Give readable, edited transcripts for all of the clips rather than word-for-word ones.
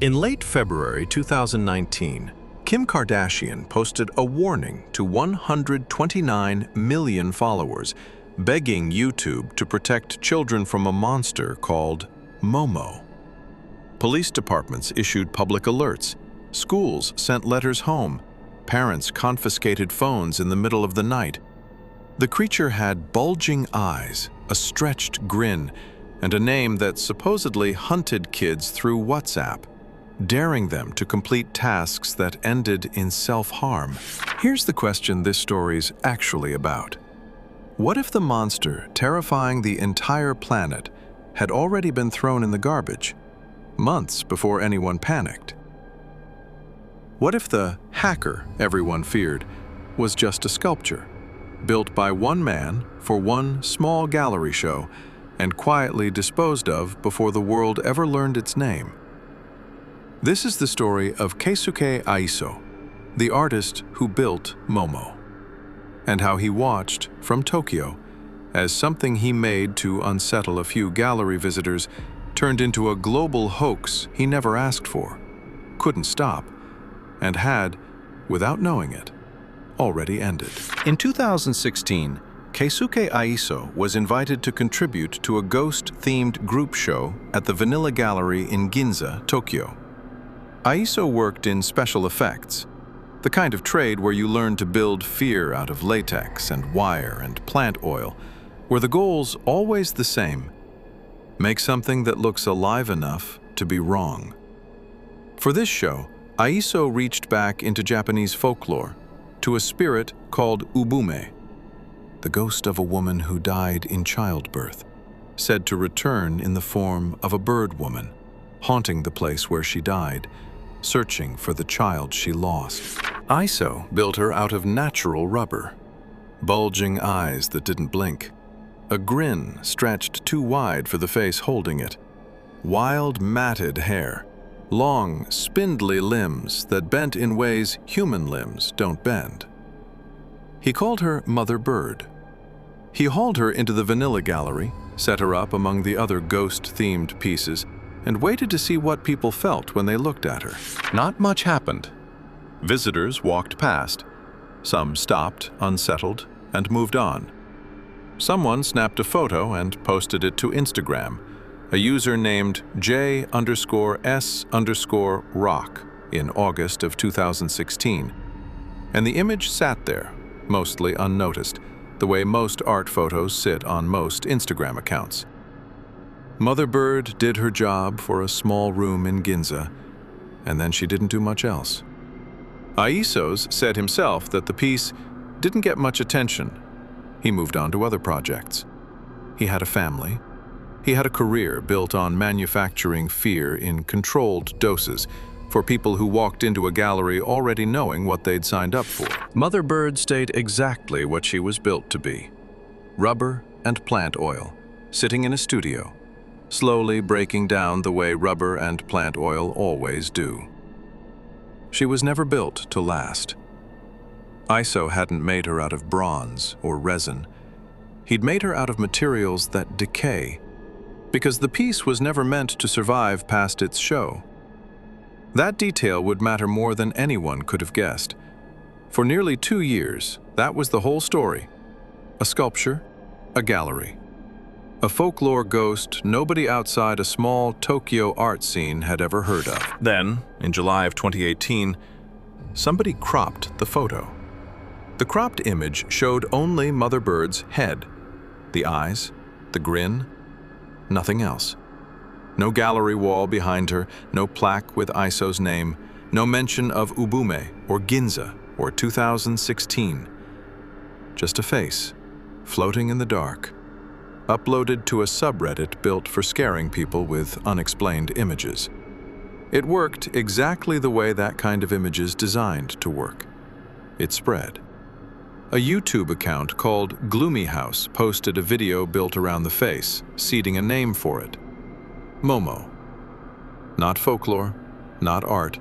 In late February 2019, Kim Kardashian posted a warning to 129 million followers, begging YouTube to protect children from a monster called Momo. Police departments issued public alerts, schools sent letters home, parents confiscated phones in the middle of the night. The creature had bulging eyes, a stretched grin, and a name that supposedly hunted kids through WhatsApp, daring them to complete tasks that ended in self-harm. Here's the question this story's actually about. What if the monster terrifying the entire planet had already been thrown in the garbage, months before anyone panicked? What if the hacker everyone feared was just a sculpture, built by one man for one small gallery show and quietly disposed of before the world ever learned its name? This is the story of Keisuke Aiso, the artist who built Momo, and how he watched from Tokyo as something he made to unsettle a few gallery visitors turned into a global hoax he never asked for, couldn't stop, and had, without knowing it, already ended. In 2016, Keisuke Aiso was invited to contribute to a ghost-themed group show at the Vanilla Gallery in Ginza, Tokyo. Aiso worked in special effects, the kind of trade where you learn to build fear out of latex and wire and plant oil, where the goal's always the same: make something that looks alive enough to be wrong. For this show, Aiso reached back into Japanese folklore to a spirit called ubume, the ghost of a woman who died in childbirth, said to return in the form of a bird woman, haunting the place where she died, searching for the child she lost. Aiso built her out of natural rubber, bulging eyes that didn't blink, a grin stretched too wide for the face holding it, wild matted hair, long spindly limbs that bent in ways human limbs don't bend. He called her Mother Bird. He hauled her into the Vanilla Gallery, set her up among the other ghost-themed pieces, and waited to see what people felt when they looked at her. Not much happened. Visitors walked past. Some stopped, unsettled, and moved on. Someone snapped a photo and posted it to Instagram, a user named J_S_rock in August of 2016. And the image sat there, mostly unnoticed, the way most art photos sit on most Instagram accounts. Mother Bird did her job for a small room in Ginza, and then she didn't do much else. Aiso's said himself that the piece didn't get much attention. He moved on to other projects. He had a family. He had a career built on manufacturing fear in controlled doses for people who walked into a gallery already knowing what they'd signed up for. Mother Bird stayed exactly what she was built to be: rubber and plant oil, sitting in a studio, slowly breaking down the way rubber and plant oil always do. She was never built to last. Aiso hadn't made her out of bronze or resin. He'd made her out of materials that decay, because the piece was never meant to survive past its show. That detail would matter more than anyone could have guessed. For nearly 2 years, that was the whole story. A sculpture, a gallery. A folklore ghost nobody outside a small Tokyo art scene had ever heard of. Then, in July of 2018, somebody cropped the photo. The cropped image showed only Mother Bird's head, the eyes, the grin, nothing else. No gallery wall behind her, no plaque with Aiso's name, no mention of ubume or Ginza or 2016. Just a face, floating in the dark, uploaded to a subreddit built for scaring people with unexplained images. It worked exactly the way that kind of image is designed to work. It spread. A YouTube account called Gloomy House posted a video built around the face, seeding a name for it. Momo. Not folklore, not art.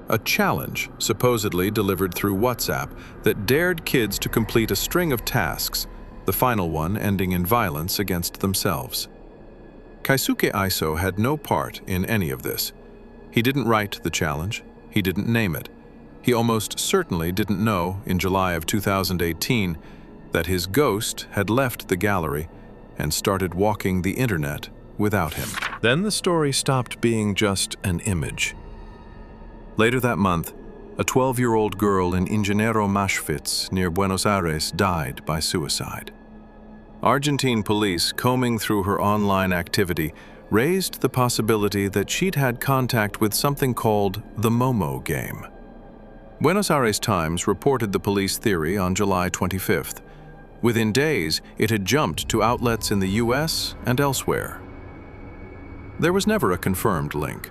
A challenge supposedly delivered through WhatsApp that dared kids to complete a string of tasks, the final one ending in violence against themselves. Keisuke Aiso had no part in any of this. He didn't write the challenge. He didn't name it. He almost certainly didn't know in July of 2018 that his ghost had left the gallery and started walking the internet without him. Then the story stopped being just an image. Later that month, a 12-year-old girl in Ingeniero Maschwitz near Buenos Aires died by suicide. Argentine police, combing through her online activity, raised the possibility that she'd had contact with something called the Momo game. Buenos Aires Times reported the police theory on July 25th. Within days, it had jumped to outlets in the US and elsewhere. There was never a confirmed link.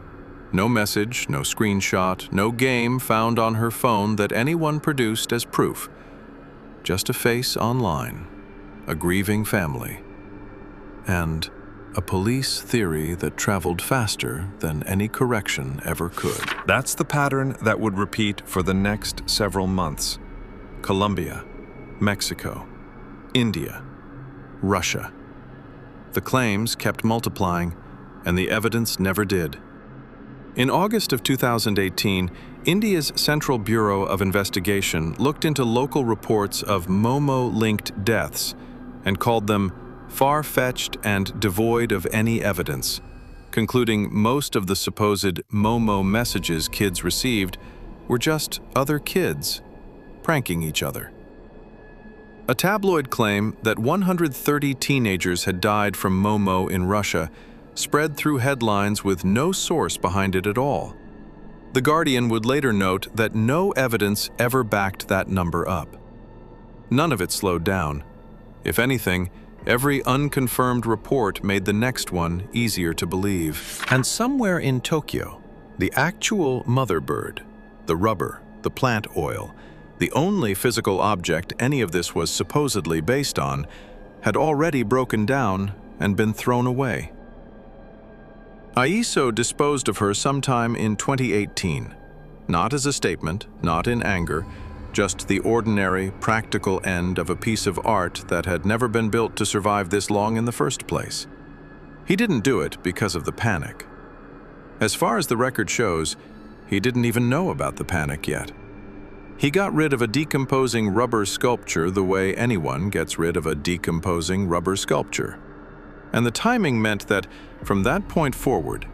No message, no screenshot, no game found on her phone that anyone produced as proof. Just a face online, a grieving family, and a police theory that traveled faster than any correction ever could. That's the pattern that would repeat for the next several months. Colombia, Mexico, India, Russia. The claims kept multiplying, and the evidence never did. In August of 2018, India's Central Bureau of Investigation looked into local reports of Momo-linked deaths and called them far-fetched and devoid of any evidence, concluding most of the supposed Momo messages kids received were just other kids pranking each other. A tabloid claim that 130 teenagers had died from Momo in Russia spread through headlines with no source behind it at all. The Guardian would later note that no evidence ever backed that number up. None of it slowed down. If anything, every unconfirmed report made the next one easier to believe. And somewhere in Tokyo, the actual mother bird, the rubber, the plant oil, the only physical object any of this was supposedly based on, had already broken down and been thrown away. Aiso disposed of her sometime in 2018, not as a statement, not in anger, just the ordinary, practical end of a piece of art that had never been built to survive this long in the first place. He didn't do it because of the panic. As far as the record shows, he didn't even know about the panic yet. He got rid of a decomposing rubber sculpture the way anyone gets rid of a decomposing rubber sculpture. And the timing meant that, from that point forward,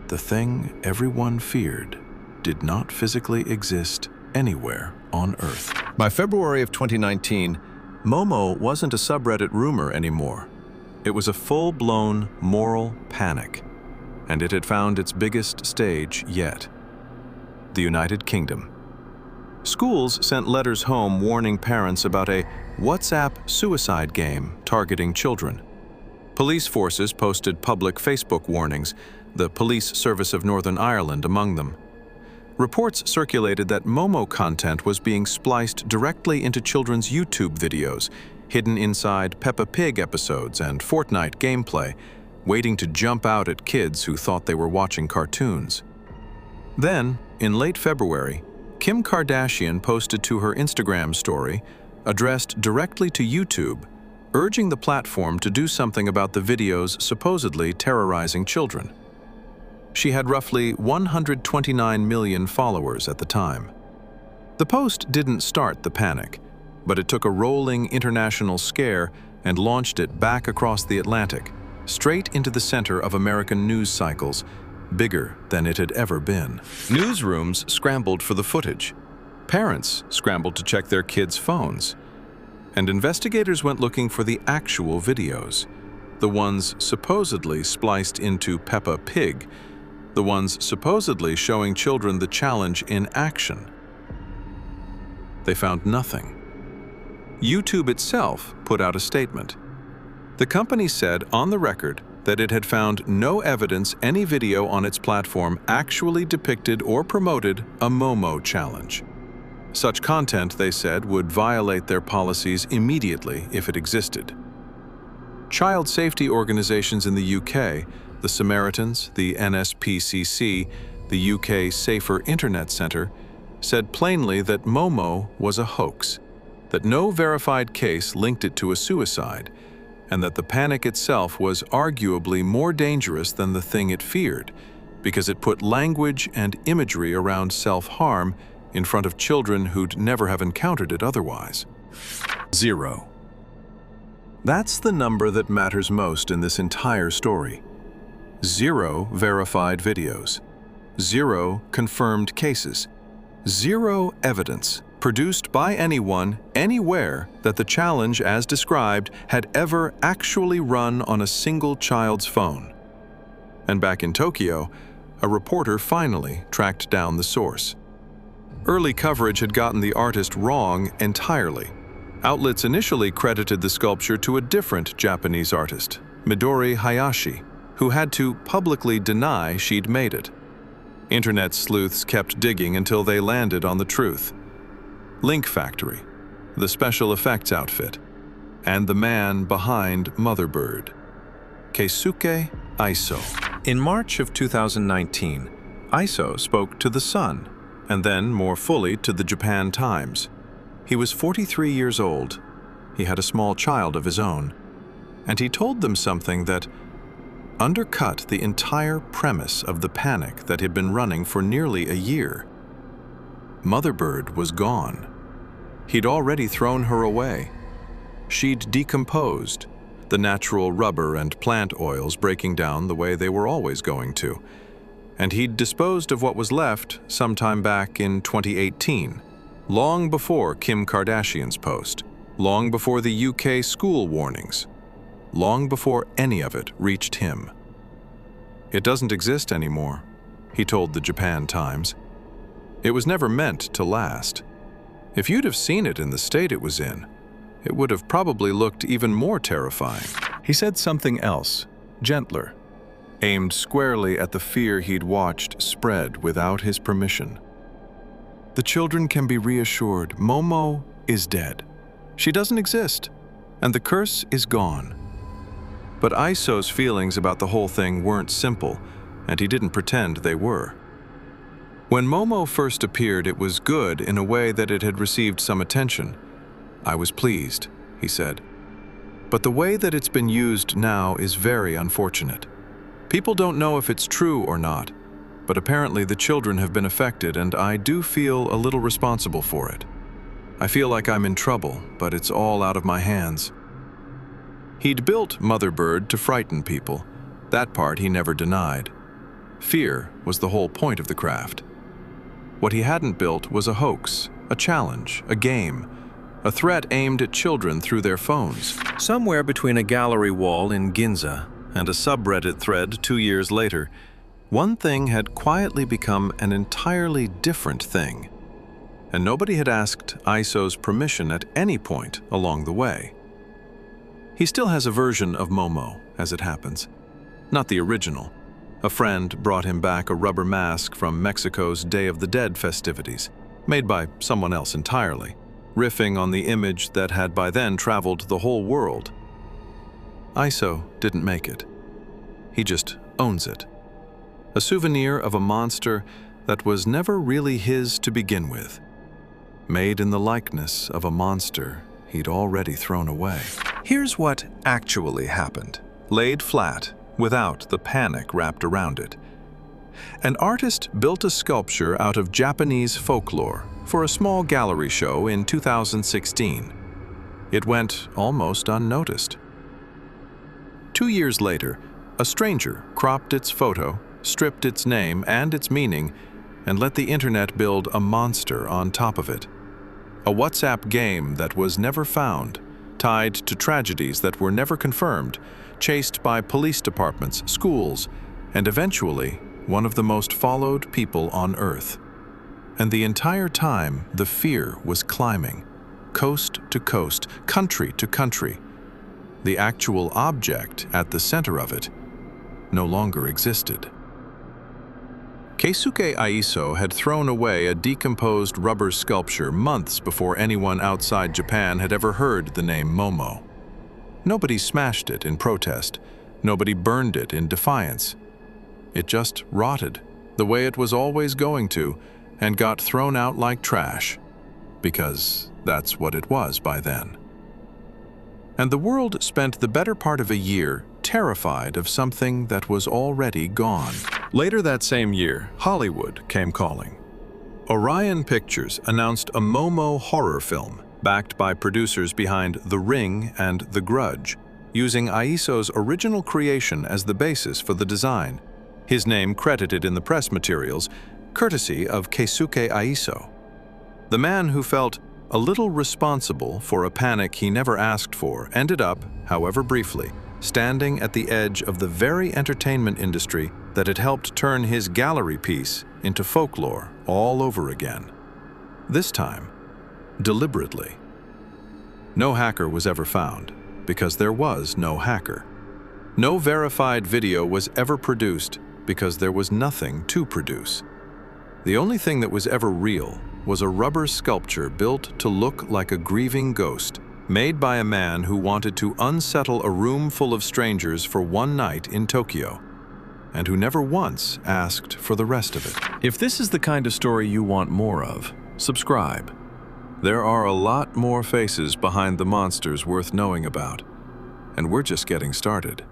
the thing everyone feared did not physically exist anywhere on Earth. By February of 2019, Momo wasn't a subreddit rumor anymore. It was a full-blown moral panic, and it had found its biggest stage yet: the United Kingdom. Schools sent letters home warning parents about a WhatsApp suicide game targeting children. Police forces posted public Facebook warnings, the Police Service of Northern Ireland among them. Reports circulated that Momo content was being spliced directly into children's YouTube videos, hidden inside Peppa Pig episodes and Fortnite gameplay, waiting to jump out at kids who thought they were watching cartoons. Then, in late February, Kim Kardashian posted to her Instagram story, addressed directly to YouTube, urging the platform to do something about the videos supposedly terrorizing children. She had roughly 129 million followers at the time. The post didn't start the panic, but it took a rolling international scare and launched it back across the Atlantic, straight into the center of American news cycles, bigger than it had ever been. Newsrooms scrambled for the footage. Parents scrambled to check their kids' phones. And investigators went looking for the actual videos, the ones supposedly spliced into Peppa Pig, the ones supposedly showing children the challenge in action. They found nothing. YouTube itself put out a statement. The company said on the record that it had found no evidence any video on its platform actually depicted or promoted a Momo challenge. Such content, they said, would violate their policies immediately if it existed. Child safety organizations in the UK, the Samaritans, the NSPCC, the UK Safer Internet Centre, said plainly that Momo was a hoax, that no verified case linked it to a suicide, and that the panic itself was arguably more dangerous than the thing it feared, because it put language and imagery around self-harm in front of children who'd never have encountered it otherwise. 0. That's the number that matters most in this entire story. 0 verified videos. 0 confirmed cases. 0 evidence produced by anyone, anywhere, that the challenge as described had ever actually run on a single child's phone. And back in Tokyo, a reporter finally tracked down the source. Early coverage had gotten the artist wrong entirely. Outlets initially credited the sculpture to a different Japanese artist, Midori Hayashi, who had to publicly deny she'd made it. Internet sleuths kept digging until they landed on the truth. Link Factory, the special effects outfit, and the man behind Motherbird, Keisuke Aiso. In March of 2019, Aiso spoke to The Sun, and then more fully to the Japan Times. He was 43 years old. He had a small child of his own, and he told them something that undercut the entire premise of the panic that had been running for nearly a year. Motherbird was gone. He'd already thrown her away. She'd decomposed, the natural rubber and plant oils breaking down the way they were always going to, and he'd disposed of what was left sometime back in 2018, long before Kim Kardashian's post, long before the UK school warnings, long before any of it reached him. It doesn't exist anymore, he told the Japan Times. It was never meant to last. If you'd have seen it in the state it was in, it would have probably looked even more terrifying. He said something else, gentler, aimed squarely at the fear he'd watched spread without his permission. The children can be reassured. Momo is dead. She doesn't exist, and the curse is gone. But Aiso's feelings about the whole thing weren't simple, and he didn't pretend they were. When Momo first appeared, it was good in a way that it had received some attention. I was pleased, he said. But the way that it's been used now is very unfortunate. People don't know if it's true or not, but apparently the children have been affected, and I do feel a little responsible for it. I feel like I'm in trouble, but it's all out of my hands. He'd built Motherbird to frighten people. That part he never denied. Fear was the whole point of the craft. What he hadn't built was a hoax, a challenge, a game, a threat aimed at children through their phones. Somewhere between a gallery wall in Ginza and a subreddit thread 2 years later, one thing had quietly become an entirely different thing, and nobody had asked Aiso's permission at any point along the way. He still has a version of Momo, as it happens. Not the original. A friend brought him back a rubber mask from Mexico's Day of the Dead festivities, made by someone else entirely, riffing on the image that had by then traveled the whole world. Aiso didn't make it. He just owns it. A souvenir of a monster that was never really his to begin with, made in the likeness of a monster he'd already thrown away. Here's what actually happened, laid flat, without the panic wrapped around it. An artist built a sculpture out of Japanese folklore for a small gallery show in 2016. It went almost unnoticed. 2 years later, a stranger cropped its photo, stripped its name and its meaning, and let the internet build a monster on top of it. A WhatsApp game that was never found, tied to tragedies that were never confirmed, chased by police departments, schools, and eventually one of the most followed people on Earth. And the entire time, the fear was climbing, coast to coast, country to country. The actual object at the center of it no longer existed. Keisuke Aiso had thrown away a decomposed rubber sculpture months before anyone outside Japan had ever heard the name Momo. Nobody smashed it in protest. Nobody burned it in defiance. It just rotted, the way it was always going to, and got thrown out like trash, because that's what it was by then. And the world spent the better part of a year terrified of something that was already gone. Later that same year, Hollywood came calling. Orion Pictures announced a Momo horror film, backed by producers behind The Ring and The Grudge, using Aiso's original creation as the basis for the design, his name credited in the press materials, courtesy of Keisuke Aiso. The man who felt a little responsible for a panic he never asked for ended up, however briefly, standing at the edge of the very entertainment industry that had helped turn his gallery piece into folklore all over again. This time, deliberately. No hacker was ever found, because there was no hacker. No verified video was ever produced, because there was nothing to produce. The only thing that was ever real was a rubber sculpture built to look like a grieving ghost, made by a man who wanted to unsettle a room full of strangers for one night in Tokyo, and who never once asked for the rest of it. If this is the kind of story you want more of, subscribe. There are a lot more faces behind the monsters worth knowing about, and we're just getting started.